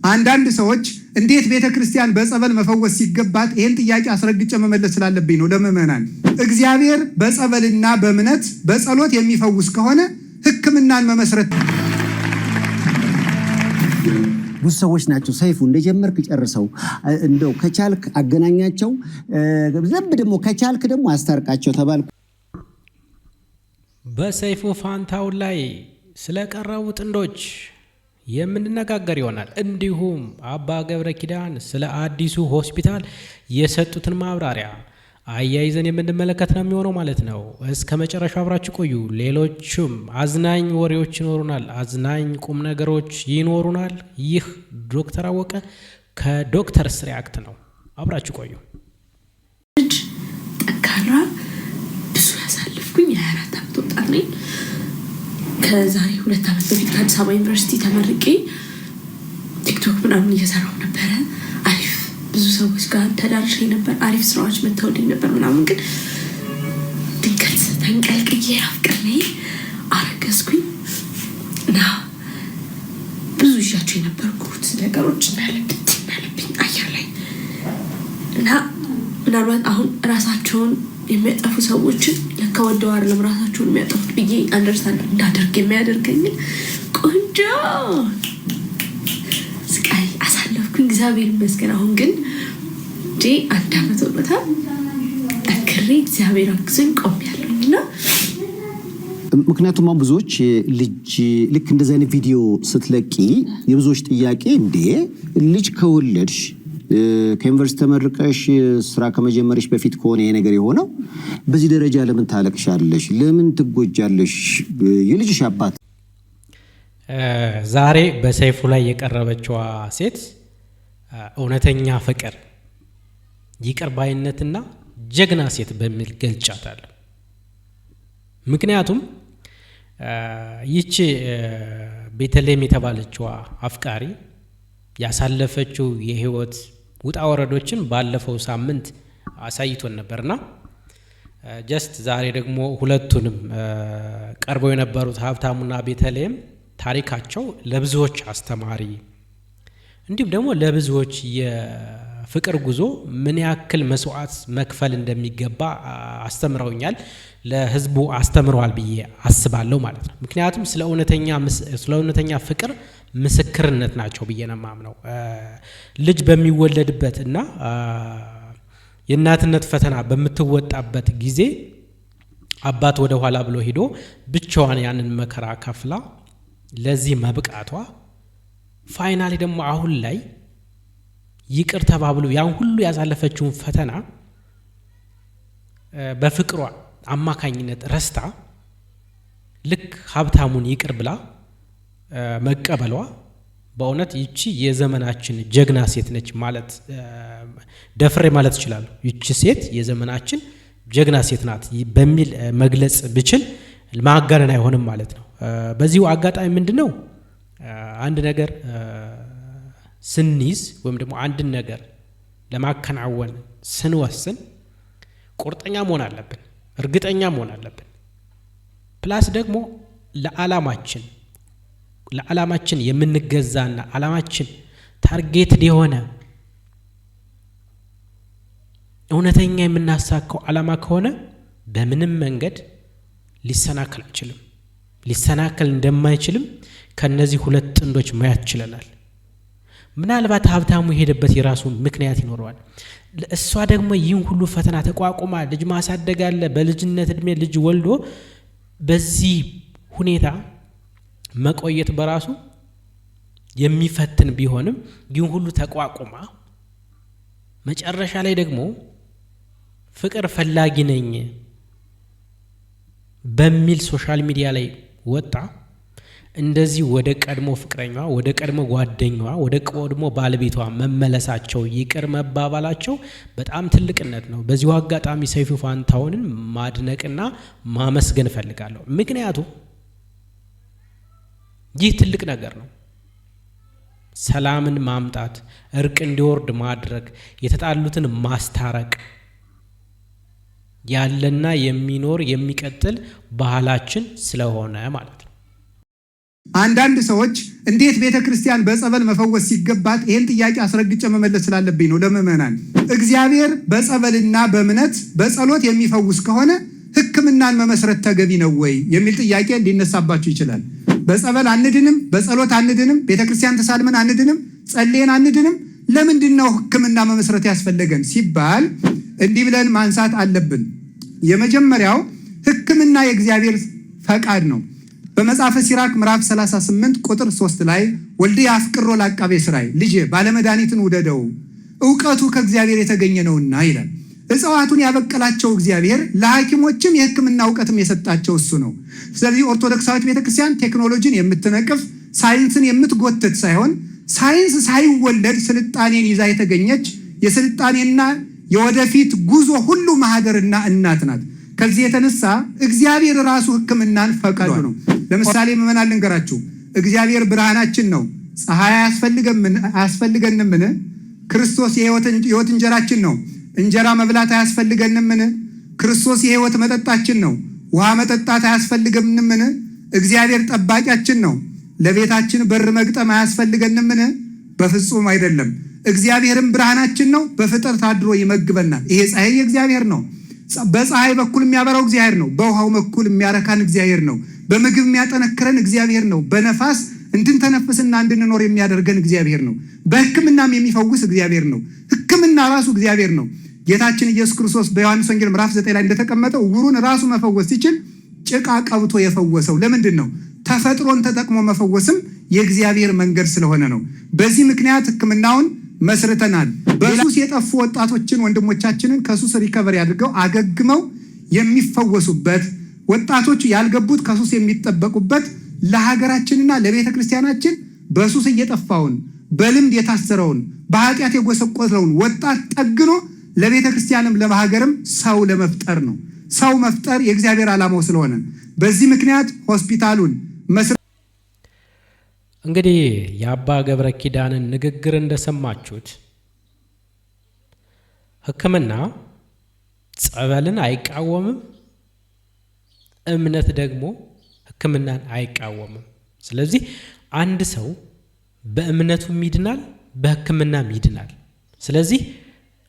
አንዳንድ ሰዎች እንዴት ቤተክርስቲያን በጸበል መፈወስ ሲገባት ይሄን ጥያቄ አስረግጬ መመለስ ስላለብኝ ነው። ለምእመናን እግዚአብሔር በጸበልና በእምነት በጸሎት የሚፈውስ ከሆነ ሕክምናን መመስረት ብዙ ሰዎች ናቸው ሰይፉ እንደጀመርክ ጨርሰው እንደው ከቻልክ አገናኛቸው ዘብ ደግሞ ከቻልክ ደግሞ አስታርቃቸው ተባልኩ። በሰይፉ ፋንታሁን ላይ ስለቀረቡ ጥንዶች የምንነጋገር ይሆናል። እንዲሁም አባ ገብረ ኪዳን ስለ አዲሱ ሆስፒታል የሰጡትን ማብራሪያ አያይዘን የምንመለከት ነው የሚሆነው ማለት ነው። እስከ መጨረሻው አብራችሁ ቆዩ። ሌሎችም አዝናኝ ወሬዎች ይኖሩናል፣ አዝናኝ ቁም ነገሮች ይኖሩናል። ይህ ዶክተር አወቀ ከዶክተርስ ሪያክት ነው። አብራችሁ ቆዩ። ጠንካራ ብዙ ያሳልፍኩኝ 24 ዓመት ወጣት ነኝ። ከዛሬ 2 ዓመት በፊት ከአዲስ አበባ ዩኒቨርሲቲ ተመርቄ ቲክቶክ ምናምን እየሰራሁ ነበረ። አሪፍ ብዙ ሰዎች ጋር ተዳርሼ ነበር። አሪፍ ስራዎች መተውልኝ ነበር ምናምን። ግን ድንገት ተንቀልቅዬ አፍቅሬ አረገዝኩኝ እና ብዙ ይዣቸው የነበርኩት ነገሮች እንዳለብኝ አየር ላይ እና ምናልባት አሁን ራሳቸውን የሚያጠፉ ሰዎችን ለካ ወደው አይደለም ራሳቸውን የሚያጠፉት ብዬ አንደርስታንድ እንዳደርግ የሚያደርገኝ ቆንጆ ስቃይ አሳለፍኩኝ። እግዚአብሔር ይመስገን። አሁን ግን 1 ዓመት ሆኖታል። ጠንክሬ እግዚአብሔር አግዞኝ ቆሜያለሁ እና ምክንያቱም ብዙዎች ልክ እንደዚህ አይነት ቪዲዮ ስትለቂ የብዙዎች ጥያቄ እንዴ ልጅ ከወለድሽ ከዩኒቨርሲቲ ተመርቀሽ ስራ ከመጀመርሽ በፊት ከሆነ ይሄ ነገር የሆነው በዚህ ደረጃ ለምን ታለቅሻለሽ? ለምን ትጎጃለሽ? የልጅሽ አባት ዛሬ በሰይፉ ላይ የቀረበችዋ ሴት እውነተኛ ፍቅር፣ ይቅር ባይነትና ጀግና ሴት በሚል ገልጫታለሁ። ምክንያቱም ይቺ ቤተልሔም የተባለችዋ አፍቃሪ ያሳለፈችው የህይወት ውጣ ወረዶችን ባለፈው ሳምንት አሳይቶን ነበርና ጀስት ዛሬ ደግሞ ሁለቱንም ቀርበው የነበሩት ሀብታሙና ቤተልሔም ታሪካቸው ለብዙዎች አስተማሪ እንዲሁም ደግሞ ለብዙዎች የፍቅር ጉዞ ምን ያክል መስዋዕት መክፈል እንደሚገባ አስተምረውኛል፣ ለህዝቡ አስተምረዋል ብዬ አስባለሁ ማለት ነው። ምክንያቱም ስለ እውነተኛ ፍቅር ምስክርነት ናቸው ብዬ ነው የማምነው። ልጅ በሚወለድበት እና የእናትነት ፈተና በምትወጣበት ጊዜ አባት ወደ ኋላ ብሎ ሄዶ ብቻዋን ያንን መከራ ከፍላ ለዚህ መብቃቷ ፋይናሊ ደግሞ አሁን ላይ ይቅር ተባብሎ ያን ሁሉ ያሳለፈችውን ፈተና በፍቅሯ አማካኝነት ረስታ ልክ ሀብታሙን ይቅር ብላ መቀበሏ በእውነት ይቺ የዘመናችን ጀግና ሴት ነች ማለት ደፍሬ ማለት ይችላል። ይቺ ሴት የዘመናችን ጀግና ሴት ናት በሚል መግለጽ ብችል ማጋነን አይሆንም ማለት ነው። በዚሁ አጋጣሚ ምንድነው አንድ ነገር ስንይዝ ወይም ደግሞ አንድን ነገር ለማከናወን ስንወስን ቁርጠኛ መሆን አለብን፣ እርግጠኛ መሆን አለብን። ፕላስ ደግሞ ለዓላማችን የምንገዛና ዓላማችን ታርጌትድ የሆነ እውነተኛ የምናሳካው ዓላማ ከሆነ በምንም መንገድ ሊሰናከል አይችልም። ሊሰናከል እንደማይችልም ከነዚህ ሁለት ጥንዶች ማየት ችለናል። ምናልባት ሀብታሙ የሄደበት የራሱ ምክንያት ይኖረዋል። እሷ ደግሞ ይህን ሁሉ ፈተና ተቋቁማ ልጅ ማሳደግ አለ፣ በልጅነት እድሜ ልጅ ወልዶ በዚህ ሁኔታ መቆየት በራሱ የሚፈትን ቢሆንም ይህን ሁሉ ተቋቁማ መጨረሻ ላይ ደግሞ ፍቅር ፈላጊ ነኝ በሚል ሶሻል ሚዲያ ላይ ወጣ። እንደዚህ ወደ ቀድሞ ፍቅረኛዋ፣ ወደ ቀድሞ ጓደኛዋ፣ ወደ ቀድሞ ባለቤቷ መመለሳቸው፣ ይቅር መባባላቸው በጣም ትልቅነት ነው። በዚሁ አጋጣሚ ሰይፉ ፋንታሁንን ማድነቅና ማመስገን እፈልጋለሁ። ምክንያቱም ይህ ትልቅ ነገር ነው። ሰላምን ማምጣት፣ እርቅ እንዲወርድ ማድረግ፣ የተጣሉትን ማስታረቅ ያለና የሚኖር የሚቀጥል ባህላችን ስለሆነ ማለት ነው። አንዳንድ ሰዎች እንዴት ቤተ ክርስቲያን በጸበል መፈወስ ሲገባት ይህን ጥያቄ አስረግጬ መመለስ ስላለብኝ ነው። ለምዕመናን እግዚአብሔር በጸበልና በእምነት በጸሎት የሚፈውስ ከሆነ ሕክምናን መመስረት ተገቢ ነው ወይ የሚል ጥያቄ ሊነሳባችሁ ይችላል። በጸበል አንድንም፣ በጸሎት አንድንም፣ ቤተ ክርስቲያን ተሳልመን አንድንም፣ ጸልየን አንድንም። ለምንድን ነው ሕክምና መመስረት ያስፈለገን ሲባል እንዲህ ብለን ማንሳት አለብን። የመጀመሪያው ሕክምና የእግዚአብሔር ፈቃድ ነው። በመጽሐፈ ሲራክ ምዕራፍ 38 ቁጥር 3 ላይ ወልድየ አፍቅሮ ለአቃቤ ሥራይ፣ ልጄ ባለመድኃኒትን ውደደው እውቀቱ ከእግዚአብሔር የተገኘ ነውና ይላል። እጽዋቱን ያበቀላቸው እግዚአብሔር ለሐኪሞችም የሕክምና እውቀትም የሰጣቸው እሱ ነው። ስለዚህ ኦርቶዶክሳዊት ቤተክርስቲያን ቴክኖሎጂን የምትነቅፍ ሳይንስን የምትጎትት ሳይሆን ሳይንስ ሳይወለድ ስልጣኔን ይዛ የተገኘች የስልጣኔና የወደፊት ጉዞ ሁሉ ማህደርና እናት ናት። ከዚህ የተነሳ እግዚአብሔር ራሱ ሕክምናን ፈቃዱ ነው። ለምሳሌ ምዕመናን ልንገራችሁ። እግዚአብሔር ብርሃናችን ነው። ፀሐይ አያስፈልገንምን? ክርስቶስ የሕይወት እንጀራችን ነው። እንጀራ መብላት አያስፈልገንምን? ክርስቶስ የሕይወት መጠጣችን ነው። ውሃ መጠጣት አያስፈልገንምን? እግዚአብሔር ጠባቂያችን ነው። ለቤታችን በር መግጠም አያስፈልገንምን? በፍጹም አይደለም። እግዚአብሔርም ብርሃናችን ነው። በፍጥረት አድሮ ይመግበናል። ይሄ ፀሐይ የእግዚአብሔር ነው። በፀሐይ በኩል የሚያበራው እግዚአብሔር ነው። በውሃው በኩል የሚያረካን እግዚአብሔር ነው። በምግብ የሚያጠነክረን እግዚአብሔር ነው። በነፋስ እንድንተነፍስና እንድንኖር የሚያደርገን እግዚአብሔር ነው። በሕክምናም የሚፈውስ እግዚአብሔር ነው። ሕክምና ራሱ እግዚአብሔር ነው። ጌታችን ኢየሱስ ክርስቶስ በዮሐንስ ወንጌል ምዕራፍ 9 ላይ እንደተቀመጠው ዕውሩን ራሱ መፈወስ ሲችል ጭቃ ቀብቶ የፈወሰው ለምንድን ነው? ተፈጥሮን ተጠቅሞ መፈወስም የእግዚአብሔር መንገድ ስለሆነ ነው። በዚህ ምክንያት ሕክምናውን መስርተናል። በሱስ የጠፉ ወጣቶችን ወንድሞቻችንን ከሱስ ሪከቨሪ አድርገው አገግመው የሚፈወሱበት፣ ወጣቶች ያልገቡት ከሱስ የሚጠበቁበት፣ ለሀገራችንና ለቤተ ክርስቲያናችን በሱስ እየጠፋውን በልምድ የታሰረውን በኃጢአት የጎሰቆለውን ወጣት ጠግኖ ለቤተ ክርስቲያንም ለሀገርም ሰው ለመፍጠር ነው። ሰው መፍጠር የእግዚአብሔር ዓላማው ስለሆነ በዚህ ምክንያት ሆስፒታሉን እንግዲህ የአባ ገብረ ኪዳንን ንግግር እንደሰማችሁት ሕክምና ጸበልን አይቃወምም፣ እምነት ደግሞ ሕክምናን አይቃወምም። ስለዚህ አንድ ሰው በእምነቱም ይድናል፣ በሕክምናም ይድናል። ስለዚህ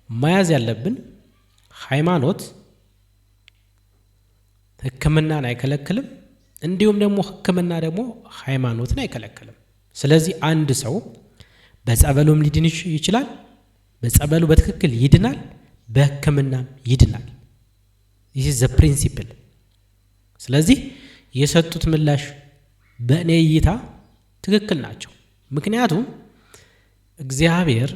መያዝ ያለብን ሃይማኖት ሕክምናን አይከለክልም፣ እንዲሁም ደግሞ ሕክምና ደግሞ ሃይማኖትን አይከለክልም። ስለዚህ አንድ ሰው በጸበሉም ሊድን ይችላል፣ በጸበሉ በትክክል ይድናል፣ በሕክምናም ይድናል። ይህ ዘ ፕሪንሲፕል። ስለዚህ የሰጡት ምላሽ በእኔ እይታ ትክክል ናቸው። ምክንያቱም እግዚአብሔር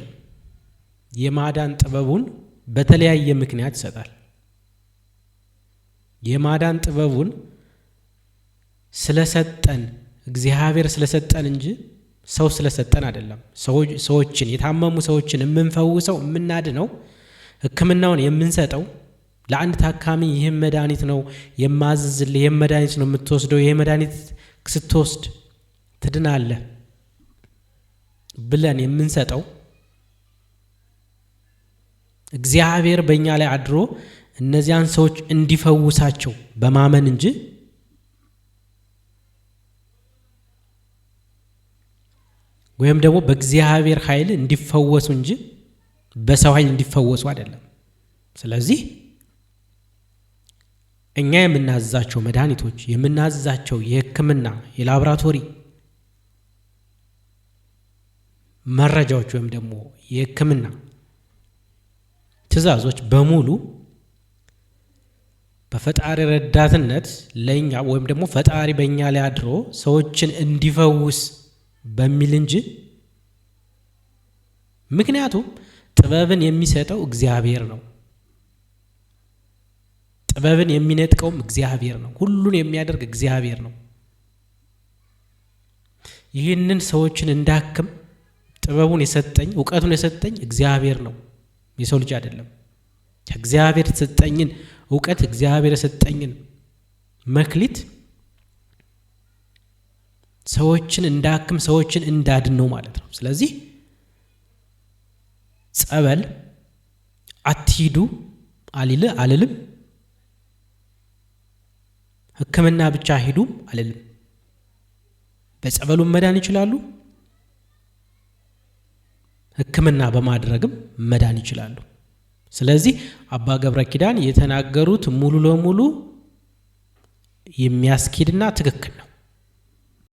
የማዳን ጥበቡን በተለያየ ምክንያት ይሰጣል። የማዳን ጥበቡን ስለሰጠን እግዚአብሔር ስለሰጠን እንጂ ሰው ስለሰጠን አይደለም። ሰዎችን የታመሙ ሰዎችን የምንፈውሰው የምናድነው ሕክምናውን የምንሰጠው ለአንድ ታካሚ ይህም መድኃኒት ነው የማዝዝልህ፣ ይህም መድኃኒት ነው የምትወስደው፣ ይህ መድኃኒት ስትወስድ ትድናለህ ብለን የምንሰጠው እግዚአብሔር በእኛ ላይ አድሮ እነዚያን ሰዎች እንዲፈውሳቸው በማመን እንጂ ወይም ደግሞ በእግዚአብሔር ኃይል እንዲፈወሱ እንጂ በሰው ኃይል እንዲፈወሱ አይደለም። ስለዚህ እኛ የምናዛቸው መድኃኒቶች፣ የምናዛቸው የሕክምና የላቦራቶሪ መረጃዎች ወይም ደግሞ የሕክምና ትዕዛዞች በሙሉ በፈጣሪ ረዳትነት ለኛ ወይም ደግሞ ፈጣሪ በእኛ ላይ አድሮ ሰዎችን እንዲፈውስ በሚል እንጂ ምክንያቱም ጥበብን የሚሰጠው እግዚአብሔር ነው። ጥበብን የሚነጥቀውም እግዚአብሔር ነው። ሁሉን የሚያደርግ እግዚአብሔር ነው። ይህንን ሰዎችን እንዳክም ጥበቡን የሰጠኝ እውቀቱን የሰጠኝ እግዚአብሔር ነው፣ የሰው ልጅ አይደለም። እግዚአብሔር የሰጠኝን እውቀት እግዚአብሔር የሰጠኝን መክሊት ሰዎችን እንዳክም ሰዎችን እንዳድን ነው ማለት ነው። ስለዚህ ጸበል አትሂዱ አልልም፣ ሕክምና ብቻ ሂዱ አልልም። በጸበሉ መዳን ይችላሉ። ሕክምና በማድረግም መዳን ይችላሉ። ስለዚህ አባ ገብረ ኪዳን የተናገሩት ሙሉ ለሙሉ የሚያስኬድና ትክክል